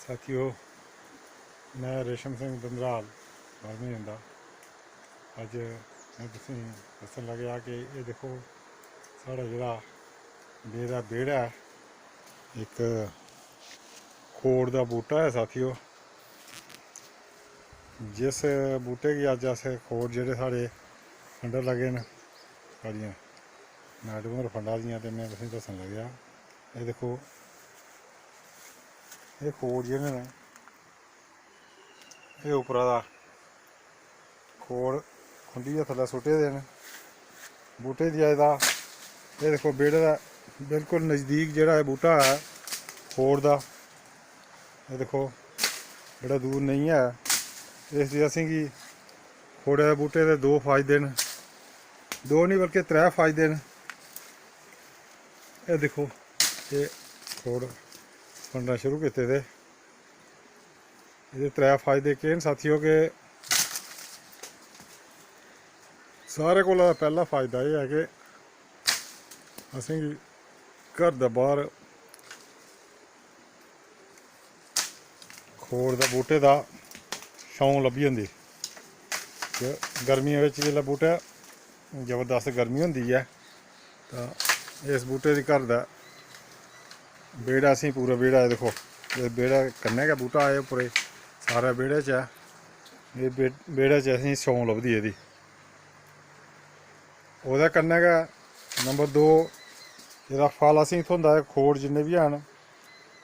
साथियों, मैं रेशम सिंह दंदराल बारहवीं का अज मैं तुसें दस्सन लग्या कि ये देखो साढ़ा जेह्ड़ा मेरा बेड़ा है एक खोड़ दा बूह्टा है साथियों। जिस बूह्टे गी अज अस खोड़ जेह्ड़े साढ़े फंडर लगे न साढ़ियां मैडम होर फंडा दियां ते मैं तुसें दस्सन लग्या ये देखो ये खोड़ जेह्ड़े न ये उप्परा दा खोड़ खुंडियै थल्लै सुट्टे दे न बूह्टे दी अज दा। ये देखो बेड़े दा बिल्कुल नज़दीक जेह्ड़ा बूह्टा है खोड़ दा, ये देखो बड़ा दूर नहीं है। इसलिए असेंगी खोड़े दे बूह्टे दे दो फायदे न, दो नहीं बल्कि त्रै फायदे न। ये देखो ये खोड़ फंडना शुरू कीते दे, ये त्रै फायदे केह् न साथियों के सारे कोला पैह्ला फायदा एह् है कि असेंगी घर दा बाह्र खोड़ दा बूह्टे दा छां लब्भी जंदी। गर्मियें बिच जिसलै बूह्टा जबरदस्त गर्मी होंदी है तां इस बूह्टे दी घर दा बेड़ा असेंगी पूरा बेड़ा है देखो ये बेड़ा कन्नै गै बूह्टा है उप्परे सारे बेड़े च है। ये बेड़े च असेंगी छां लभदी एह्दी। ओह्दे कन्नै गै नंबर दो एह्दा फल असेंगी थ्होंदा है। खोड़ जिन्ने बी हैन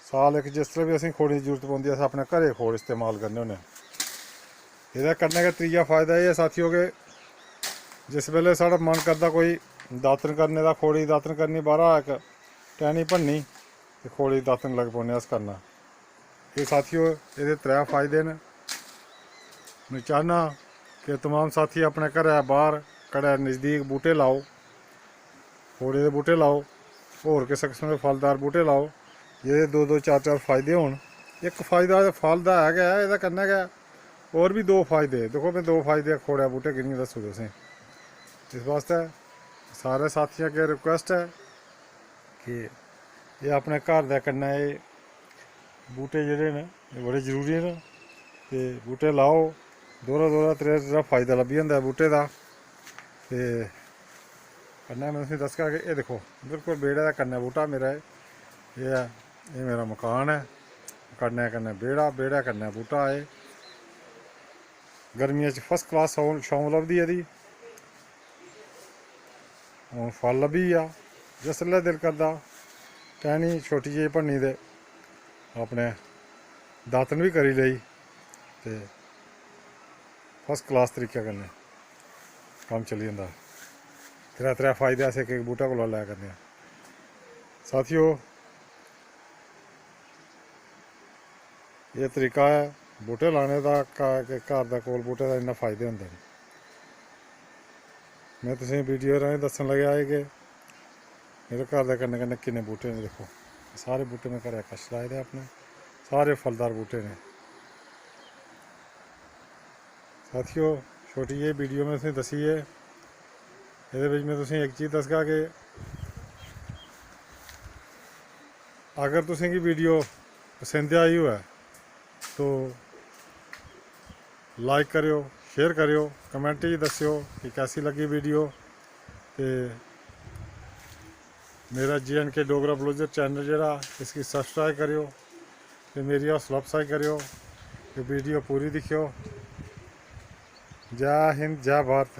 साल इक जिसलै बी असेंगी खोड़ें दी जरूरत पौंदी अस अपने घरै खोड़ इस्तेमाल करने होन्ने। एह्दे कन्नै गै त्रीया फायदा एह् है साथियों के जिस बेल्लै साढ़ा मन करदा कोई दातन करने दा, खोड़े दी दातन करनी, बाह्रा इक टैह्नी भन्ननी ते खोड़े दी दातन लगी पौन्ने अस करना। एह् साथियों एह्दे त्रै फायदे न। मैं चाह्न्ना कि तमाम साथी अपने घरै बाह्र घरै नज़दीक बूह्टे लाओ, खोड़े दे बूह्टे लाओ, होर किसे किस्म दे फलदार बूह्टे लाओ जेह्दे दो दो चार चार फायदे होन। इक फायदा फल दा है गै, एह्दे कन्नै गै होर भी दो फायदे देखो मैं दो फायदे खोड़े बूह्टे गिनियै दस्सू तुसें। इस वास्ते सारे साथियें अग्गें रिक्वेस्ट है कि एह् अपने घर दे कन्नै एह् बूह्टे जेह्ड़े न एह् बड़े जरूरी न ते बूह्टे लाओ। दोहरा दोहरा त्रै त्रै फायदा लब्भी जंदा है बूह्टे दा। ते कन्नै मैं तुसेंगी दस्सगा कि एह् देखो बिल्कुल बेड़े दे कन्नै बूह्टा मेरा एह् है, एह् मेरा मकान है, कन्नै कन्नै बेड़ा, बेड़े कन्नै बूह्टा है। गर्मियें च फर्स्ट क्लास छां लभदी एह्दी। हून फल लब्भी गेआ, जिसलै दिल करदा टैह्नी छोटी जेही भन्नी ते अपने दातन बी करी लेई ते फर्स्ट क्लास तरीके कन्नै कम्म चली जंदा। त्रै त्रै फायदे अस इक इक बूह्टे कोला लै करने आं। साथियों एह् तरीका है बूह्टे लाने दा कि घर दे कोल बूह्टे दा इन्ने फायदे होंदे न। मैं तुसेंगी वीडियो राहें दस्सन लग्या है कि मेरे घर दे कन्नै कन्नै किन्ने बूह्टे न। देखो सारे बूह्टे मैं घरै कश लाए दे अपने, सारे फलदार बूह्टे ने। साथियों छोटी जेही वीडियो में तुसेंगी दस्सी है, एह्दे बिच मैं तुसेंगी इक चीज़ दस्सगा कि अगर तुसेंगी वीडियो पसंद आई होऐ तो लाइक करियो, शेयर करियो, कमेंट च दस्सियो कि कैसी लगी वीडियो। ते मेरा JNK डोगरा ब्लॉगर चैनल जेह्ड़ा इसकी सब्सक्राइब करियो ते मेरी हौसला अफजाई करियो कि वीडियो पूरी दिक्खियो। जय हिंद, जय भारत।